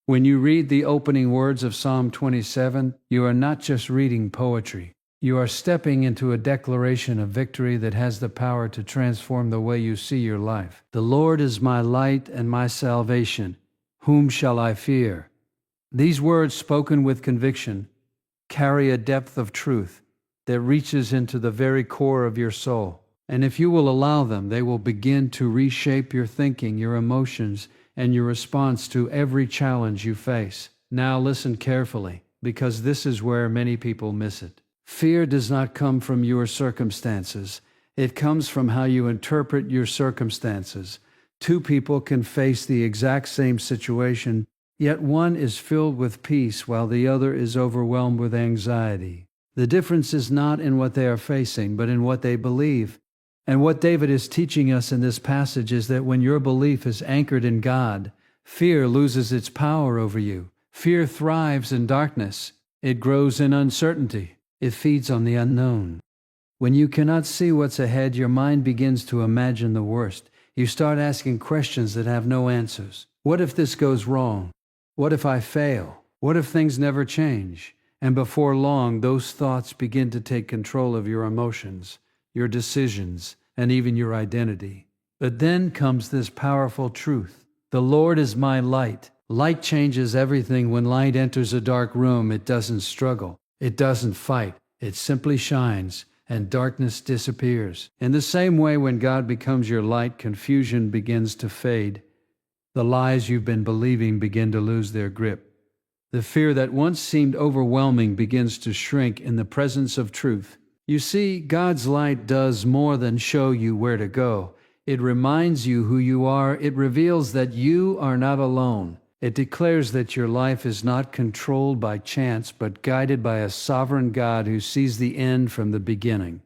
When you read the opening words of Psalm 27, you are not just reading poetry. You are stepping into a declaration of victory that has the power to transform the way you see your life. The Lord is my light and my salvation. Whom shall I fear? These words, spoken with conviction, carry a depth of truth that reaches into the very core of your soul. And if you will allow them, they will begin to reshape your thinking, your emotions, and your response to every challenge you face. Now listen carefully, because this is where many people miss it. Fear does not come from your circumstances. It comes from how you interpret your circumstances. Two people can face the exact same situation, yet one is filled with peace while the other is overwhelmed with anxiety. The difference is not in what they are facing, but in what they believe. And what David is teaching us in this passage is that when your belief is anchored in God, fear loses its power over you. Fear thrives in darkness. It grows in uncertainty. It feeds on the unknown. When you cannot see what's ahead, your mind begins to imagine the worst. You start asking questions that have no answers. What if this goes wrong? What if I fail? What if things never change? And before long, those thoughts begin to take control of your emotions, your decisions, and even your identity. But then comes this powerful truth. The Lord is my light. Light changes everything. When light enters a dark room, it doesn't struggle. It doesn't fight. It simply shines, and darkness disappears. In the same way, when God becomes your light, confusion begins to fade. The lies you've been believing begin to lose their grip. The fear that once seemed overwhelming begins to shrink in the presence of truth. You see, God's light does more than show you where to go. It reminds you who you are. It reveals that you are not alone. It declares that your life is not controlled by chance, but guided by a sovereign God who sees the end from the beginning.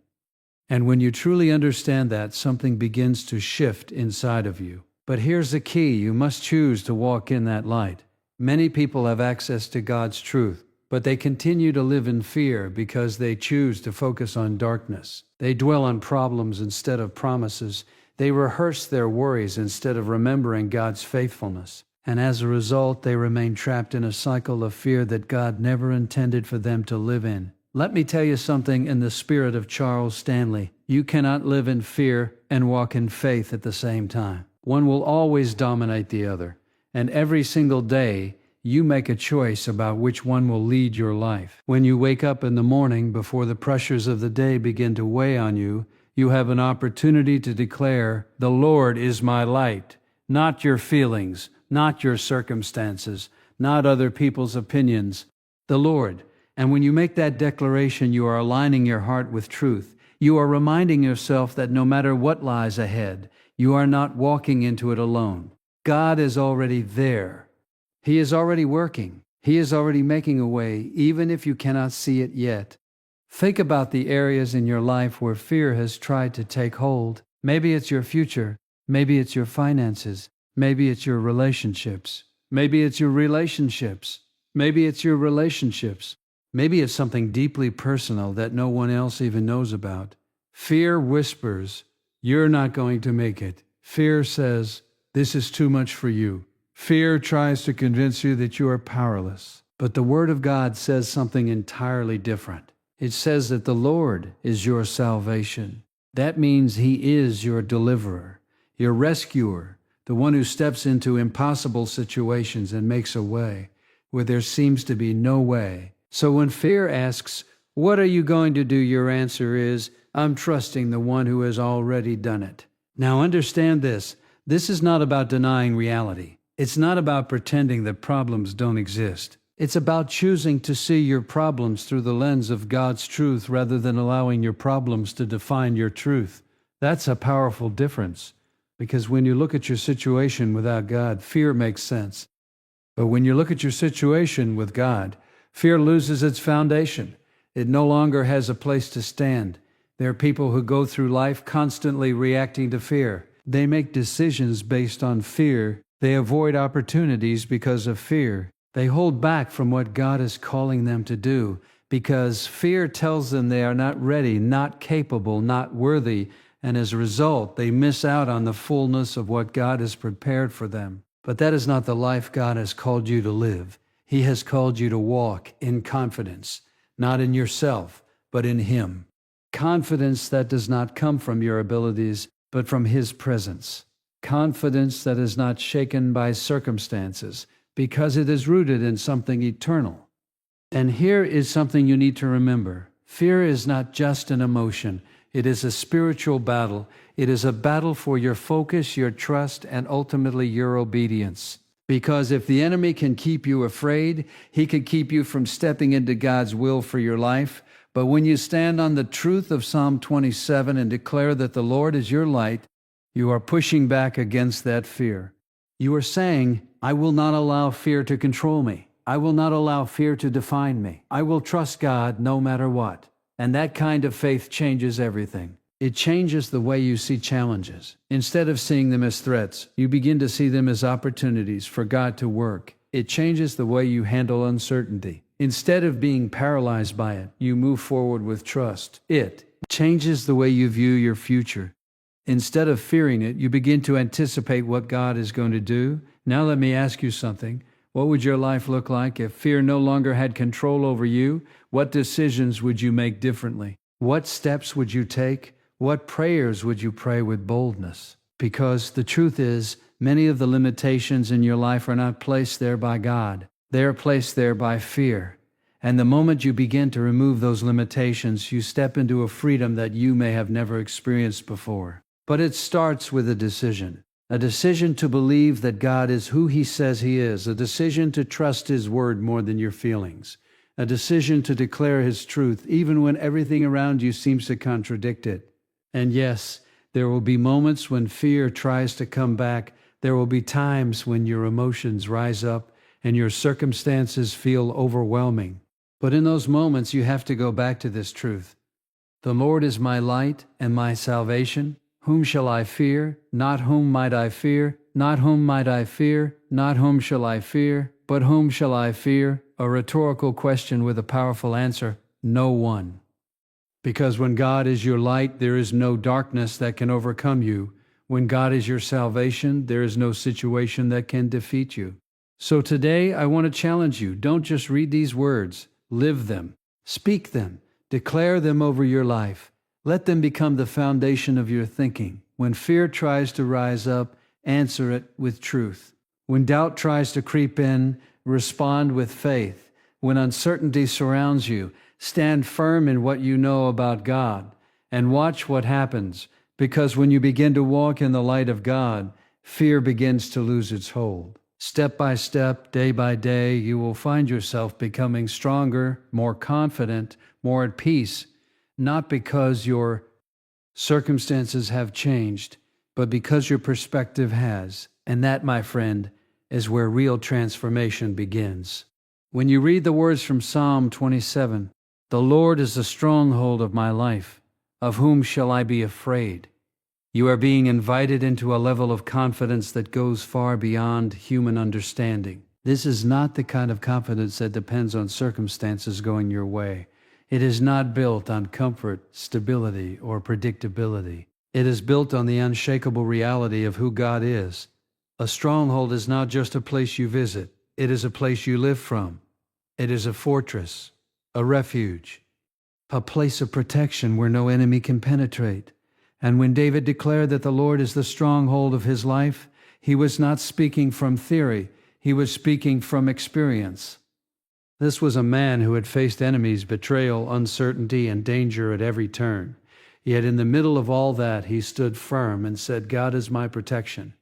And when you truly understand that, something begins to shift inside of you. But here's the key: you must choose to walk in that light. Many people have access to God's truth, but they continue to live in fear because they choose to focus on darkness. They dwell on problems instead of promises. They rehearse their worries instead of remembering God's faithfulness. And as a result, they remain trapped in a cycle of fear that God never intended for them to live in. Let me tell you something in the spirit of Charles Stanley. You cannot live in fear and walk in faith at the same time. One will always dominate the other. And every single day, you make a choice about which one will lead your life. When you wake up in the morning, before the pressures of the day begin to weigh on you, you have an opportunity to declare, "The Lord is my light," not your feelings, not your circumstances, not other people's opinions, the Lord. And when you make that declaration, you are aligning your heart with truth. You are reminding yourself that no matter what lies ahead, you are not walking into it alone. God is already there. He is already working. He is already making a way, even if you cannot see it yet. Think about the areas in your life where fear has tried to take hold. Maybe it's your future. Maybe it's your finances. Maybe it's your relationships. Maybe it's your relationships. Maybe it's your relationships. Maybe it's something deeply personal that no one else even knows about. Fear whispers, "You're not going to make it." Fear says, "This is too much for you." Fear tries to convince you that you are powerless. But the Word of God says something entirely different. It says that the Lord is your salvation. That means He is your deliverer, your rescuer, the one who steps into impossible situations and makes a way where there seems to be no way. So when fear asks, "What are you going to do?" your answer is, "I'm trusting the one who has already done it." Now understand this. This is not about denying reality. It's not about pretending that problems don't exist. It's about choosing to see your problems through the lens of God's truth rather than allowing your problems to define your truth. That's a powerful difference, because when you look at your situation without God, fear makes sense. But when you look at your situation with God, fear loses its foundation. It no longer has a place to stand. There are people who go through life constantly reacting to fear. They make decisions based on fear. They avoid opportunities because of fear. They hold back from what God is calling them to do because fear tells them they are not ready, not capable, not worthy, and as a result, they miss out on the fullness of what God has prepared for them. But that is not the life God has called you to live. He has called you to walk in confidence, not in yourself, but in Him. Confidence that does not come from your abilities, but from His presence. Confidence that is not shaken by circumstances, because it is rooted in something eternal. And here is something you need to remember. Fear is not just an emotion. It is a spiritual battle. It is a battle for your focus, your trust, and ultimately your obedience. Because if the enemy can keep you afraid, he can keep you from stepping into God's will for your life. But when you stand on the truth of Psalm 27 and declare that the Lord is your light, you are pushing back against that fear. You are saying, I will not allow fear to control me. I will not allow fear to define me. I will trust God no matter what. And that kind of faith changes everything. It changes the way you see challenges. Instead of seeing them as threats, you begin to see them as opportunities for God to work. It changes the way you handle uncertainty. Instead of being paralyzed by it, you move forward with trust. It changes the way you view your future. Instead of fearing it, you begin to anticipate what God is going to do. Now let me ask you something. What would your life look like if fear no longer had control over you? What decisions would you make differently? What steps would you take? What prayers would you pray with boldness? Because the truth is, many of the limitations in your life are not placed there by God. They are placed there by fear. And the moment you begin to remove those limitations, you step into a freedom that you may have never experienced before. But it starts with a decision to believe that God is who He says He is, a decision to trust His word more than your feelings, a decision to declare His truth even when everything around you seems to contradict it. And yes, there will be moments when fear tries to come back. There will be times when your emotions rise up and your circumstances feel overwhelming. But in those moments, you have to go back to this truth. The Lord is my light and my salvation. Whom shall I fear? Not whom might I fear? Not whom might I fear? Not whom shall I fear? But whom shall I fear? A rhetorical question with a powerful answer. No one. Because when God is your light, there is no darkness that can overcome you. When God is your salvation, there is no situation that can defeat you. So today, I want to challenge you. Don't just read these words. Live them. Speak them. Declare them over your life. Let them become the foundation of your thinking. When fear tries to rise up, answer it with truth. When doubt tries to creep in, respond with faith. When uncertainty surrounds you, stand firm in what you know about God and watch what happens, because when you begin to walk in the light of God, fear begins to lose its hold. Step by step, day by day, you will find yourself becoming stronger, more confident, more at peace, not because your circumstances have changed, but because your perspective has. And that, my friend, is where real transformation begins. When you read the words from Psalm 27, the Lord is the stronghold of my life. Of whom shall I be afraid? You are being invited into a level of confidence that goes far beyond human understanding. This is not the kind of confidence that depends on circumstances going your way. It is not built on comfort, stability, or predictability. It is built on the unshakable reality of who God is. A stronghold is not just a place you visit. It is a place you live from. It is a fortress, a refuge, a place of protection where no enemy can penetrate. And when David declared that the Lord is the stronghold of his life, he was not speaking from theory. He was speaking from experience. This was a man who had faced enemies, betrayal, uncertainty, and danger at every turn. Yet in the middle of all that, he stood firm and said, God is my protection.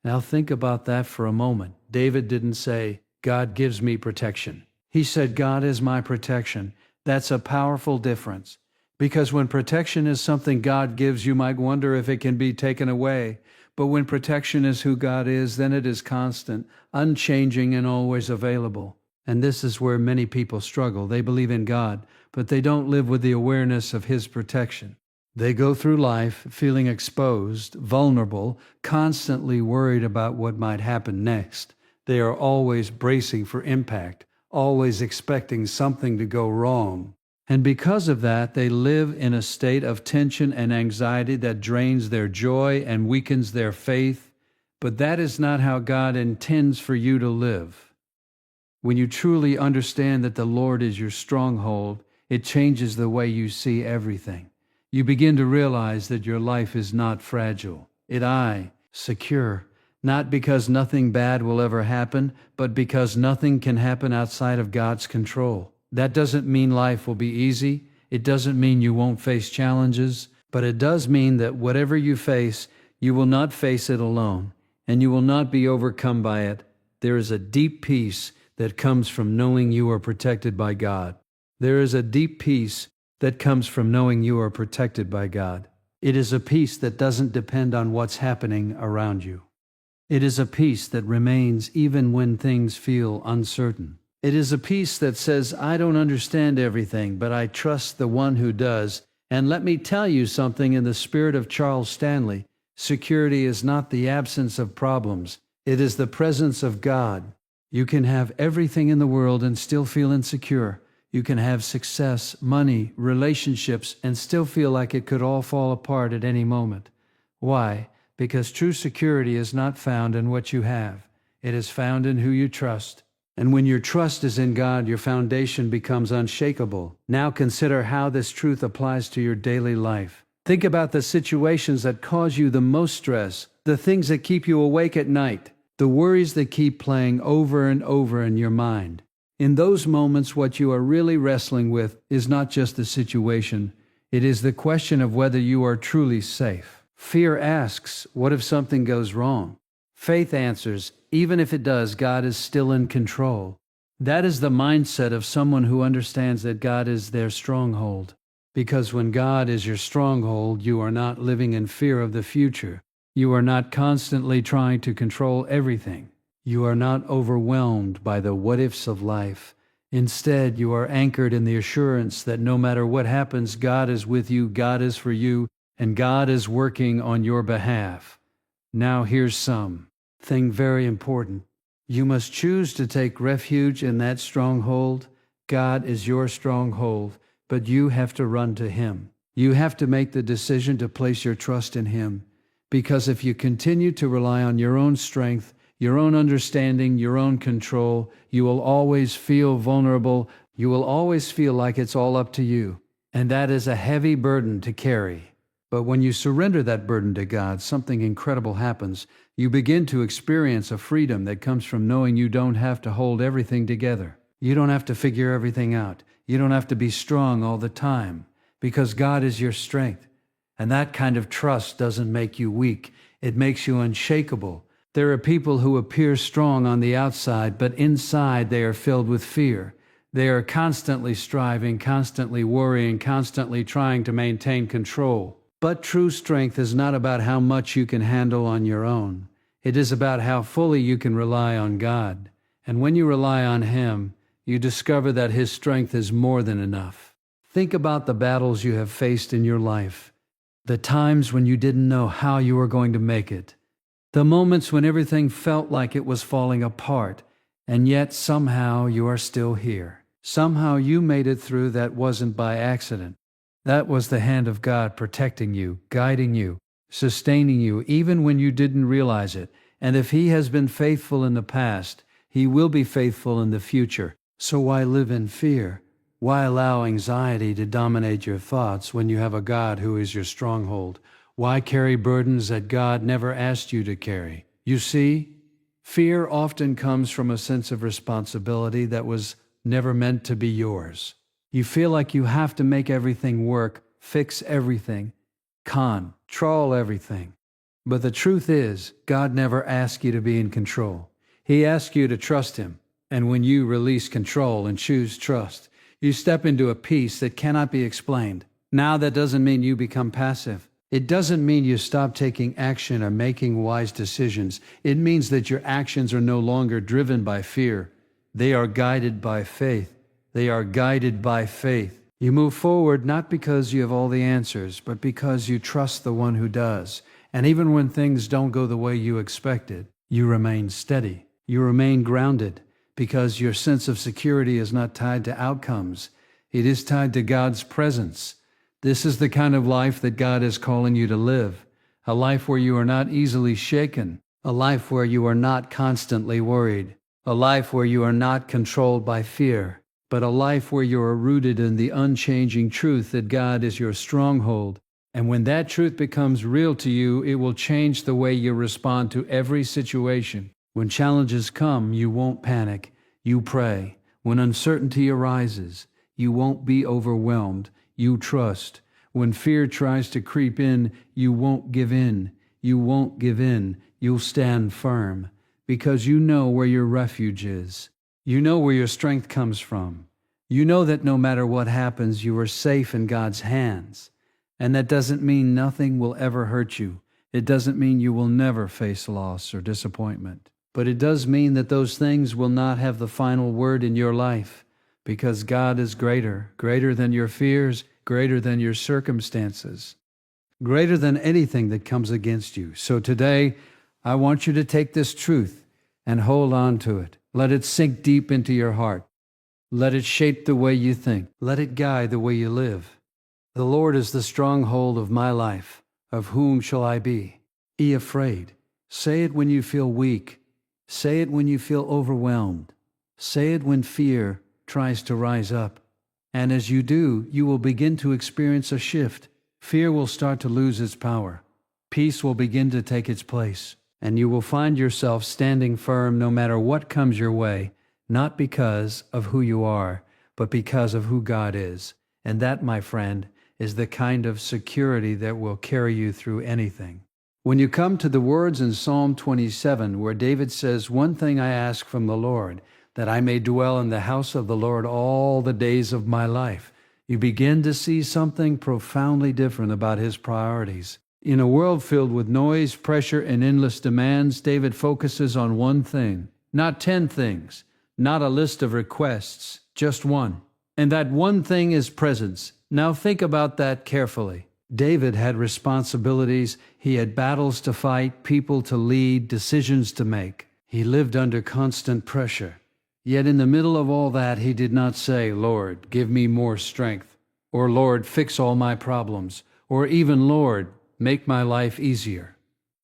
Now think about that for a moment. David didn't say, God gives me protection. He said, God is my protection. That's a powerful difference. Because when protection is something God gives, you might wonder if it can be taken away. But when protection is who God is, then it is constant, unchanging, and always available. And this is where many people struggle. They believe in God, but they don't live with the awareness of His protection. They go through life feeling exposed, vulnerable, constantly worried about what might happen next. They are always bracing for impact, always expecting something to go wrong. And because of that, they live in a state of tension and anxiety that drains their joy and weakens their faith. But that is not how God intends for you to live. When you truly understand that the Lord is your stronghold, it changes the way you see everything. You begin to realize that your life is not fragile. Secure, not because nothing bad will ever happen, but because nothing can happen outside of God's control. That doesn't mean life will be easy. It doesn't mean you won't face challenges, but it does mean that whatever you face, you will not face it alone, and you will not be overcome by it. There is a deep peace that comes from knowing you are protected by God. There is a deep peace that comes from knowing you are protected by God. It is a peace that doesn't depend on what's happening around you. It is a peace that remains even when things feel uncertain. It is a peace that says, I don't understand everything, but I trust the one who does. And let me tell you something in the spirit of Charles Stanley. Security is not the absence of problems. It is the presence of God. You can have everything in the world and still feel insecure. You can have success, money, relationships, and still feel like it could all fall apart at any moment. Why? Because true security is not found in what you have. It is found in who you trust. And when your trust is in God, your foundation becomes unshakable. Now consider how this truth applies to your daily life. Think about the situations that cause you the most stress, the things that keep you awake at night, the worries that keep playing over and over in your mind. In those moments, what you are really wrestling with is not just the situation. It is the question of whether you are truly safe. Fear asks, what if something goes wrong? Faith answers, even if it does, God is still in control. That is the mindset of someone who understands that God is their stronghold. Because when God is your stronghold, you are not living in fear of the future. You are not constantly trying to control everything. You are not overwhelmed by the what-ifs of life. Instead, you are anchored in the assurance that no matter what happens, God is with you, God is for you, and God is working on your behalf. Now here's something very important. You must choose to take refuge in that stronghold. God is your stronghold, but you have to run to Him. You have to make the decision to place your trust in Him. Because if you continue to rely on your own strength, your own understanding, your own control, you will always feel vulnerable. You will always feel like it's all up to you. And that is a heavy burden to carry. But when you surrender that burden to God, something incredible happens. You begin to experience a freedom that comes from knowing you don't have to hold everything together. You don't have to figure everything out. You don't have to be strong all the time, because God is your strength. And that kind of trust doesn't make you weak. It makes you unshakable. There are people who appear strong on the outside, but inside they are filled with fear. They are constantly striving, constantly worrying, constantly trying to maintain control. But true strength is not about how much you can handle on your own. It is about how fully you can rely on God. And when you rely on Him, you discover that His strength is more than enough. Think about the battles you have faced in your life, the times when you didn't know how you were going to make it, the moments when everything felt like it was falling apart, and yet somehow you are still here. Somehow you made it through. That wasn't by accident. That was the hand of God protecting you, guiding you, sustaining you, even when you didn't realize it. And if He has been faithful in the past, He will be faithful in the future. So why live in fear? Why allow anxiety to dominate your thoughts when you have a God who is your stronghold? Why carry burdens that God never asked you to carry? You see, fear often comes from a sense of responsibility that was never meant to be yours. You feel like you have to make everything work, fix everything, control everything. But the truth is, God never asked you to be in control. He asked you to trust Him. And when you release control and choose trust, you step into a peace that cannot be explained. Now, that doesn't mean you become passive. It doesn't mean you stop taking action or making wise decisions. It means that your actions are no longer driven by fear. They are guided by faith. They are guided by faith. You move forward not because you have all the answers, but because you trust the one who does. And even when things don't go the way you expected, you remain steady. You remain grounded because your sense of security is not tied to outcomes. It is tied to God's presence. This is the kind of life that God is calling you to live, a life where you are not easily shaken, a life where you are not constantly worried, a life where you are not controlled by fear, but a life where you are rooted in the unchanging truth that God is your stronghold. And when that truth becomes real to you, it will change the way you respond to every situation. When challenges come, you won't panic, you pray. When uncertainty arises, you won't be overwhelmed, you trust. When fear tries to creep in, you won't give in. You won't give in, you'll stand firm, because you know where your refuge is. You know where your strength comes from. You know that no matter what happens, you are safe in God's hands. And that doesn't mean nothing will ever hurt you. It doesn't mean you will never face loss or disappointment. But it does mean that those things will not have the final word in your life, because God is greater, greater than your fears, greater than your circumstances, greater than anything that comes against you. So today, I want you to take this truth and hold on to it. Let it sink deep into your heart. Let it shape the way you think. Let it guide the way you live. The Lord is the stronghold of my life. Of whom shall I be? Be afraid. Say it when you feel weak. Say it when you feel overwhelmed. Say it when fear tries to rise up. And as you do, you will begin to experience a shift. Fear will start to lose its power. Peace will begin to take its place. And you will find yourself standing firm no matter what comes your way, not because of who you are, but because of who God is. And that, my friend, is the kind of security that will carry you through anything. When you come to the words in Psalm 27, where David says, "One thing I ask from the Lord, that I may dwell in the house of the Lord all the days of my life," you begin to see something profoundly different about his priorities. In a world filled with noise, pressure, and endless demands, David focuses on one thing, not 10 things, not a list of requests, just one. And that one thing is presence. Now think about that carefully. David had responsibilities, he had battles to fight, people to lead, decisions to make. He lived under constant pressure. Yet in the middle of all that, he did not say, "Lord, give me more strength," or "Lord, fix all my problems," or even, "Lord, make my life easier."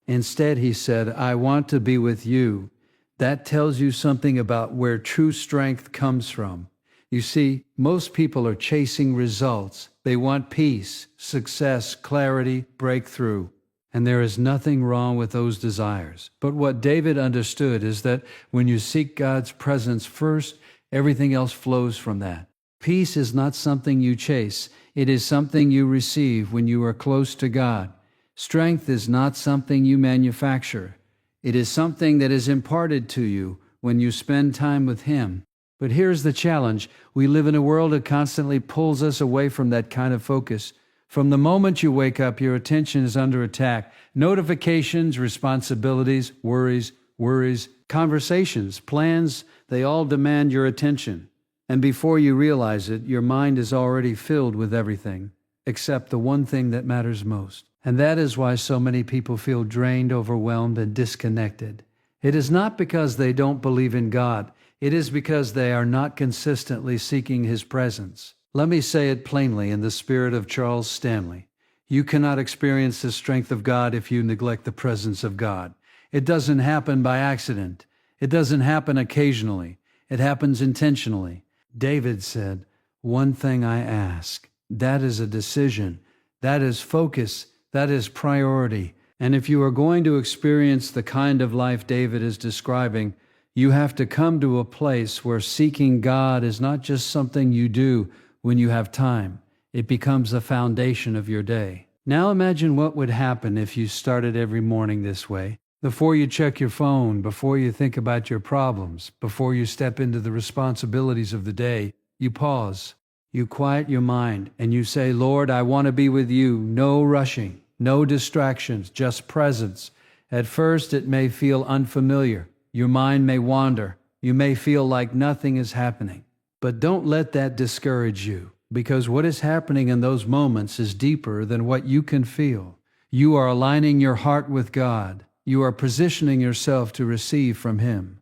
Instead, he said, "I want to be with you." That tells you something about where true strength comes from. You see, most people are chasing results. They want peace, success, clarity, breakthrough. And there is nothing wrong with those desires. But what David understood is that when you seek God's presence first, everything else flows from that. Peace is not something you chase. It is something you receive when you are close to God. Strength is not something you manufacture. It is something that is imparted to you when you spend time with Him. But here's the challenge. We live in a world that constantly pulls us away from that kind of focus. From the moment you wake up, your attention is under attack. Notifications, responsibilities, worries, conversations, plans, they all demand your attention. And before you realize it, your mind is already filled with everything, except the one thing that matters most. And that is why so many people feel drained, overwhelmed, and disconnected. It is not because they don't believe in God. It is because they are not consistently seeking His presence. Let me say it plainly in the spirit of Charles Stanley. You cannot experience the strength of God if you neglect the presence of God. It doesn't happen by accident. It doesn't happen occasionally. It happens intentionally. David said, "One thing I ask." That is a decision. That is focus. That is priority. And if you are going to experience the kind of life David is describing, you have to come to a place where seeking God is not just something you do when you have time. It becomes the foundation of your day. Now imagine what would happen if you started every morning this way. Before you check your phone, before you think about your problems, before you step into the responsibilities of the day, you pause, you quiet your mind, and you say, "Lord, I want to be with you." No rushing, no distractions, just presence. At first, it may feel unfamiliar. Your mind may wander. You may feel like nothing is happening. But don't let that discourage you, because what is happening in those moments is deeper than what you can feel. You are aligning your heart with God. You are positioning yourself to receive from Him.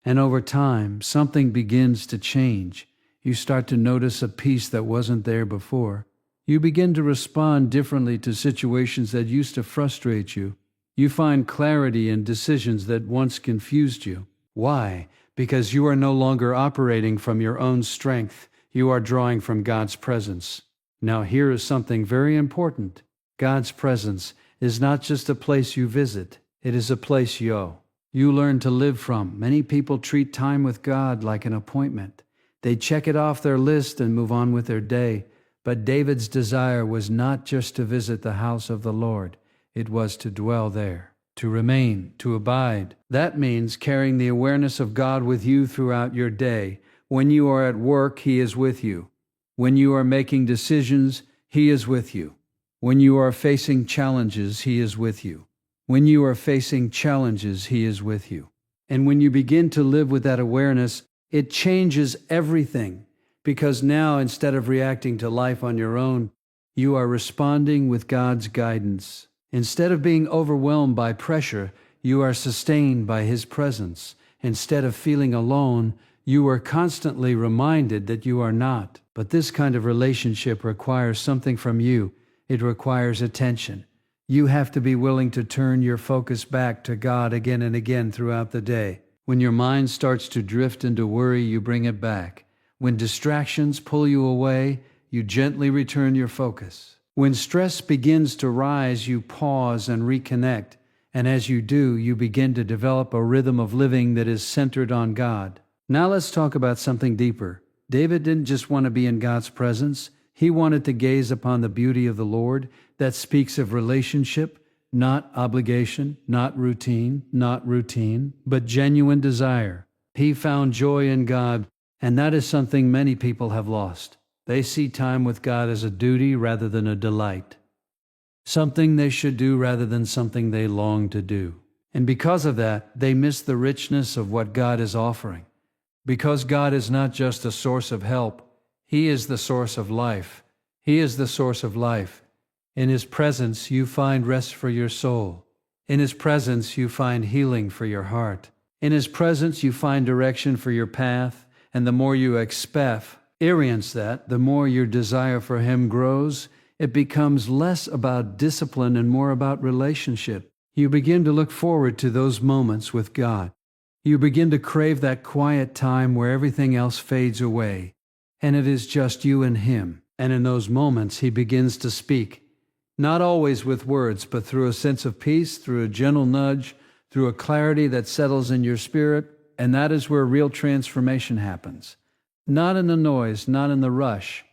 And over time, something begins to change. You start to notice a peace that wasn't there before. You begin to respond differently to situations that used to frustrate you. You find clarity in decisions that once confused you. Why? Because you are no longer operating from your own strength. You are drawing from God's presence. Now here is something very important. God's presence is not just a place you visit. It is a place you learn to live from. Many people treat time with God like an appointment. They check it off their list and move on with their day. But David's desire was not just to visit the house of the Lord. It was to dwell there, to remain, to abide. That means carrying the awareness of God with you throughout your day. When you are at work, He is with you. When you are making decisions, He is with you. When you are facing challenges, He is with you. When you are facing challenges, He is with you. And when you begin to live with that awareness, it changes everything. Because now, instead of reacting to life on your own, you are responding with God's guidance. Instead of being overwhelmed by pressure, you are sustained by His presence. Instead of feeling alone, you are constantly reminded that you are not. But this kind of relationship requires something from you. It requires attention. You have to be willing to turn your focus back to God again and again throughout the day. When your mind starts to drift into worry, you bring it back. When distractions pull you away, you gently return your focus. When stress begins to rise, you pause and reconnect. And as you do, you begin to develop a rhythm of living that is centered on God. Now let's talk about something deeper. David didn't just want to be in God's presence. He wanted to gaze upon the beauty of the Lord. That speaks of relationship, not obligation, not routine, but genuine desire. He found joy in God, and that is something many people have lost. They see time with God as a duty rather than a delight. Something they should do rather than something they long to do. And because of that, they miss the richness of what God is offering. Because God is not just a source of help, He is the source of life. He is the source of life. In His presence, you find rest for your soul. In His presence, you find healing for your heart. In His presence, you find direction for your path. And the more you experience that, the more your desire for Him grows. It becomes less about discipline and more about relationship. You begin to look forward to those moments with God. You begin to crave that quiet time where everything else fades away, and it is just you and Him. And in those moments, He begins to speak, not always with words, but through a sense of peace, through a gentle nudge, through a clarity that settles in your spirit, and that is where real transformation happens. Not in the noise, not in the rush,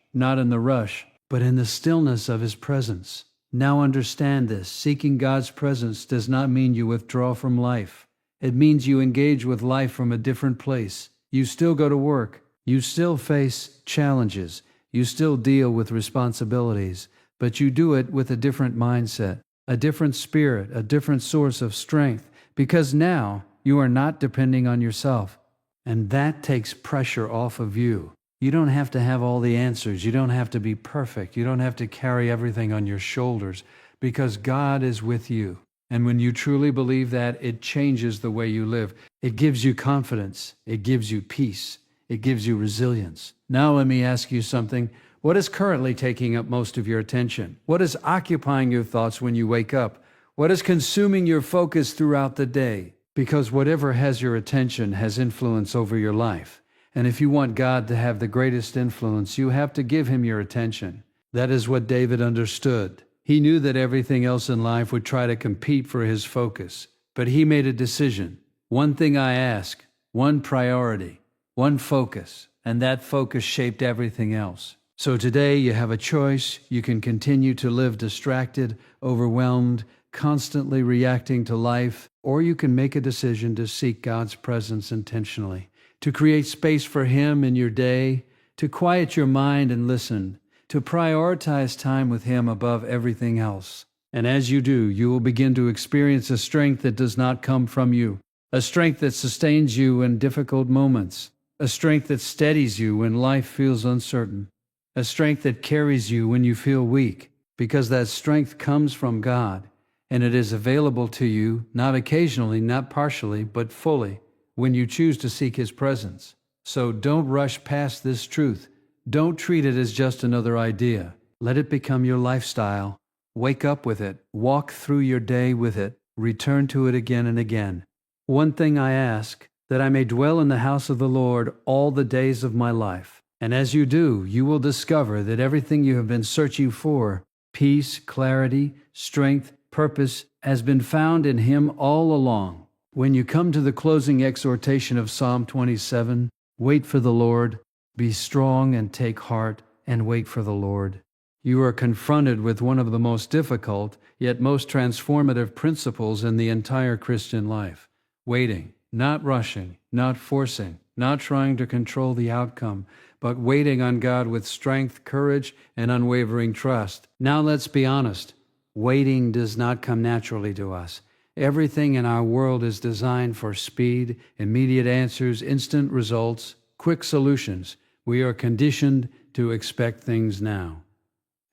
but in the stillness of His presence. Now understand this. Seeking God's presence does not mean you withdraw from life. It means you engage with life from a different place. You still go to work. You still face challenges. You still deal with responsibilities. But you do it with a different mindset, a different spirit, a different source of strength. Because now you are not depending on yourself. And that takes pressure off of you. You don't have to have all the answers. You don't have to be perfect. You don't have to carry everything on your shoulders because God is with you. And when you truly believe that, it changes the way you live. It gives you confidence. It gives you peace. It gives you resilience. Now let me ask you something. What is currently taking up most of your attention? What is occupying your thoughts when you wake up? What is consuming your focus throughout the day? Because whatever has your attention has influence over your life. And if you want God to have the greatest influence, you have to give Him your attention. That is what David understood. He knew that everything else in life would try to compete for his focus. But he made a decision. One thing I ask, one priority, one focus, and that focus shaped everything else. So today you have a choice. You can continue to live distracted, overwhelmed, constantly reacting to life, or you can make a decision to seek God's presence intentionally, to create space for Him in your day, to quiet your mind and listen, to prioritize time with Him above everything else. And as you do, you will begin to experience a strength that does not come from you, a strength that sustains you in difficult moments, a strength that steadies you when life feels uncertain, a strength that carries you when you feel weak, because that strength comes from God, and it is available to you, not occasionally, not partially, but fully, when you choose to seek His presence. So don't rush past this truth. Don't treat it as just another idea. Let it become your lifestyle. Wake up with it. Walk through your day with it. return to it again and again. One thing I ask, that I may dwell in the house of the Lord all the days of my life. And as you do, you will discover that everything you have been searching for, peace, clarity, strength, purpose, has been found in Him all along. When you come to the closing exhortation of Psalm 27, wait for the Lord, be strong and take heart, and wait for the Lord. You are confronted with one of the most difficult, yet most transformative principles in the entire Christian life. Waiting, not rushing, not forcing, not trying to control the outcome, but waiting on God with strength, courage, and unwavering trust. Now let's be honest. Waiting does not come naturally to us. Everything in our world is designed for speed, immediate answers, instant results, quick solutions. We are conditioned to expect things now.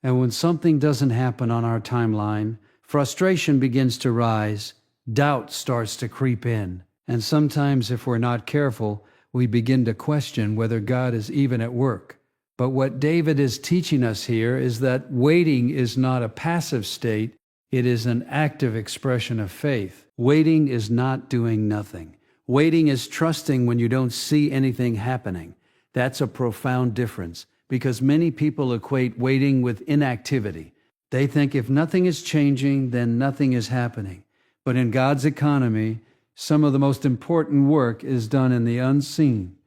And when something doesn't happen on our timeline, frustration begins to rise, doubt starts to creep in, and sometimes, if we're not careful, we begin to question whether God is even at work. But what David is teaching us here is that waiting is not a passive state, it is an active expression of faith. Waiting is not doing nothing. Waiting is trusting when you don't see anything happening. That's a profound difference, because many people equate waiting with inactivity. They think if nothing is changing, then nothing is happening. But in God's economy, some of the most important work is done in the unseen,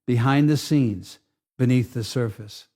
behind the scenes, beneath the surface,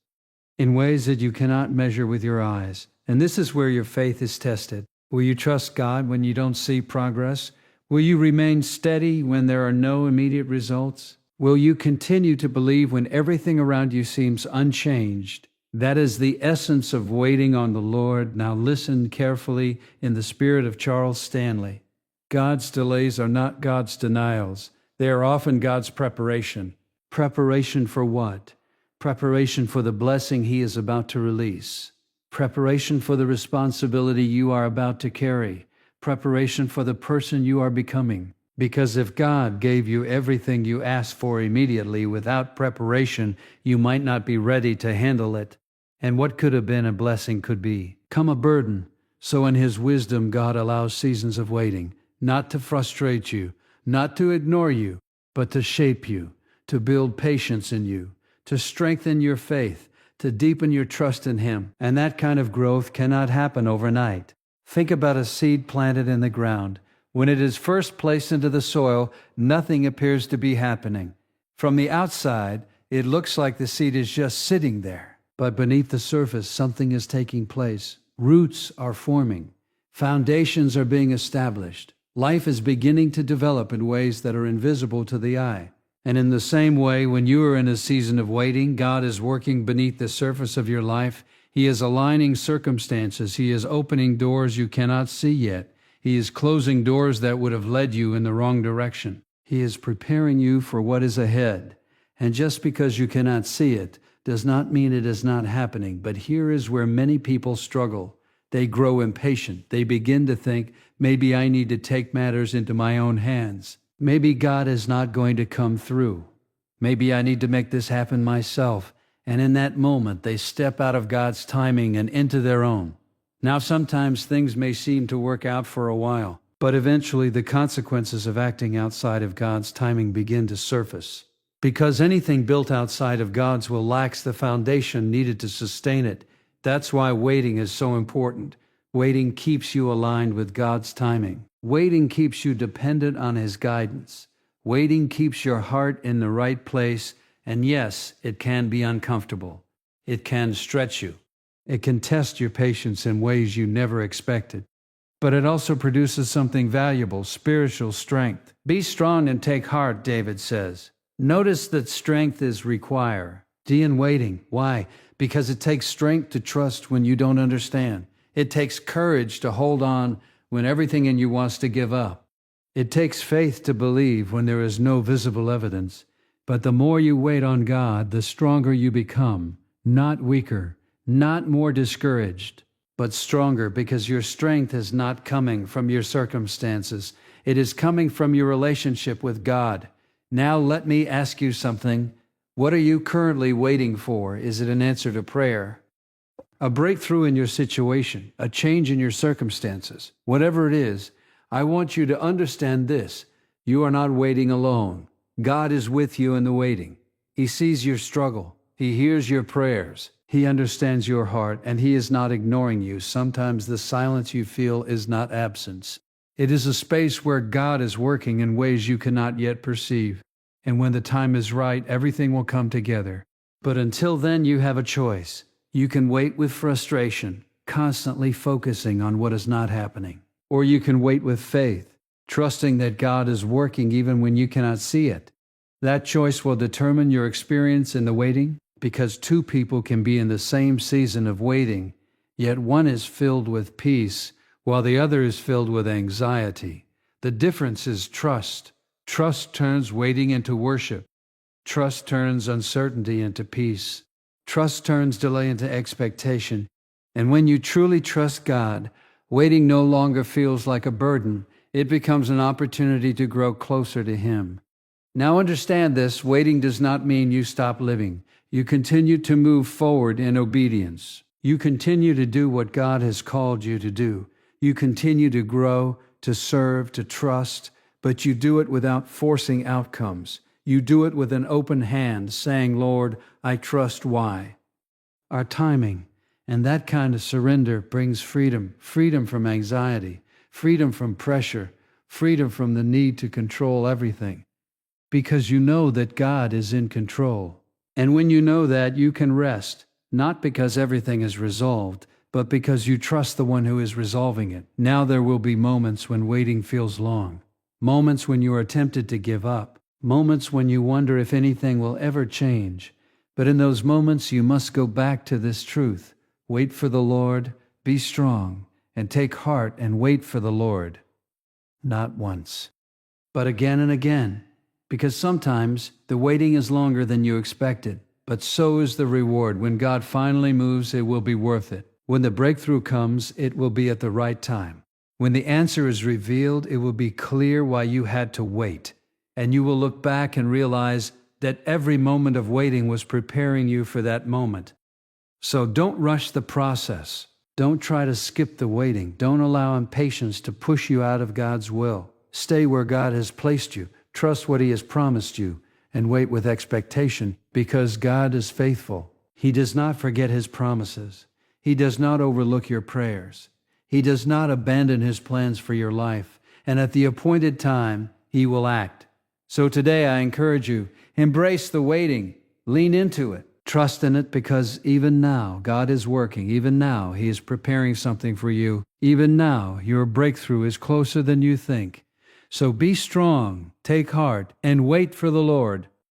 in ways that you cannot measure with your eyes. And this is where your faith is tested. Will you trust God when you don't see progress? Will you remain steady when there are no immediate results? Will you continue to believe when everything around you seems unchanged? That is the essence of waiting on the Lord. Now listen carefully in the spirit of Charles Stanley. God's delays are not God's denials. They are often God's preparation. Preparation for what? Preparation for the blessing He is about to release. Preparation for the responsibility you are about to carry. Preparation for the person you are becoming. Because if God gave you everything you asked for immediately without preparation, you might not be ready to handle it. And what could have been a blessing could become a burden. So in His wisdom, God allows seasons of waiting, not to frustrate you, not to ignore you, but to shape you, to build patience in you, to strengthen your faith, to deepen your trust in Him. And that kind of growth cannot happen overnight. Think about a seed planted in the ground. When it is first placed into the soil, nothing appears to be happening. From the outside, it looks like the seed is just sitting there. But beneath the surface, something is taking place. Roots are forming. Foundations are being established. Life is beginning to develop in ways that are invisible to the eye. And in the same way, when you are in a season of waiting, God is working beneath the surface of your life. He is aligning circumstances. He is opening doors you cannot see yet. He is closing doors that would have led you in the wrong direction. He is preparing you for what is ahead. And just because you cannot see it does not mean it is not happening. But here is where many people struggle. They grow impatient. They begin to think, maybe I need to take matters into my own hands. Maybe God is not going to come through. Maybe I need to make this happen myself. And in that moment, they step out of God's timing and into their own. Now, sometimes things may seem to work out for a while, but eventually the consequences of acting outside of God's timing begin to surface. Because anything built outside of God's will lack the foundation needed to sustain it. That's why waiting is so important. Waiting keeps you aligned with God's timing. Waiting keeps you dependent on His guidance. Waiting keeps your heart in the right place. And yes, it can be uncomfortable. It can stretch you. It can test your patience in ways you never expected. But it also produces something valuable, spiritual strength. Be strong and take heart, David says. Notice that strength is required. D in waiting. Why? Because it takes strength to trust when you don't understand. It takes courage to hold on when everything in you wants to give up. It takes faith to believe when there is no visible evidence. But the more you wait on God, the stronger you become, not weaker, not more discouraged, but stronger, because your strength is not coming from your circumstances. It is coming from your relationship with God. Now let me ask you something. What are you currently waiting for? Is it an answer to prayer? A breakthrough in your situation, a change in your circumstances? Whatever it is, I want you to understand this. You are not waiting alone. God is with you in the waiting. He sees your struggle. He hears your prayers. He understands your heart, and He is not ignoring you. Sometimes the silence you feel is not absence. It is a space where God is working in ways you cannot yet perceive. And when the time is right, everything will come together. But until then, you have a choice. You can wait with frustration, constantly focusing on what is not happening. Or you can wait with faith, trusting that God is working even when you cannot see it. That choice will determine your experience in the waiting, because two people can be in the same season of waiting, yet one is filled with peace, while the other is filled with anxiety. The difference is trust. Trust turns waiting into worship. Trust turns uncertainty into peace. Trust turns delay into expectation. And when you truly trust God, waiting no longer feels like a burden. It becomes an opportunity to grow closer to Him. Now understand this, waiting does not mean you stop living. You continue to move forward in obedience. You continue to do what God has called you to do. You continue to grow, to serve, to trust, but you do it without forcing outcomes. You do it with an open hand, saying, Lord, I trust why. Our timing and that kind of surrender brings freedom, freedom from anxiety, freedom from pressure, freedom from the need to control everything. Because you know that God is in control. And when you know that, you can rest, not because everything is resolved, but because you trust the one who is resolving it. Now there will be moments when waiting feels long, moments when you are tempted to give up, moments when you wonder if anything will ever change. But in those moments, you must go back to this truth. Wait for the Lord, be strong, and take heart and wait for the Lord. Not once, but again and again. Because sometimes the waiting is longer than you expected, but so is the reward. When God finally moves, it will be worth it. When the breakthrough comes, it will be at the right time. When the answer is revealed, it will be clear why you had to wait. And you will look back and realize that every moment of waiting was preparing you for that moment. So don't rush the process. Don't try to skip the waiting. Don't allow impatience to push you out of God's will. Stay where God has placed you. Trust what He has promised you, and wait with expectation, because God is faithful. He does not forget His promises. He does not overlook your prayers. He does not abandon His plans for your life, and at the appointed time, He will act. So today I encourage you, embrace the waiting, lean into it, trust in it, because even now God is working. Even now He is preparing something for you. Even now your breakthrough is closer than you think. So be strong, take heart, and wait for the Lord.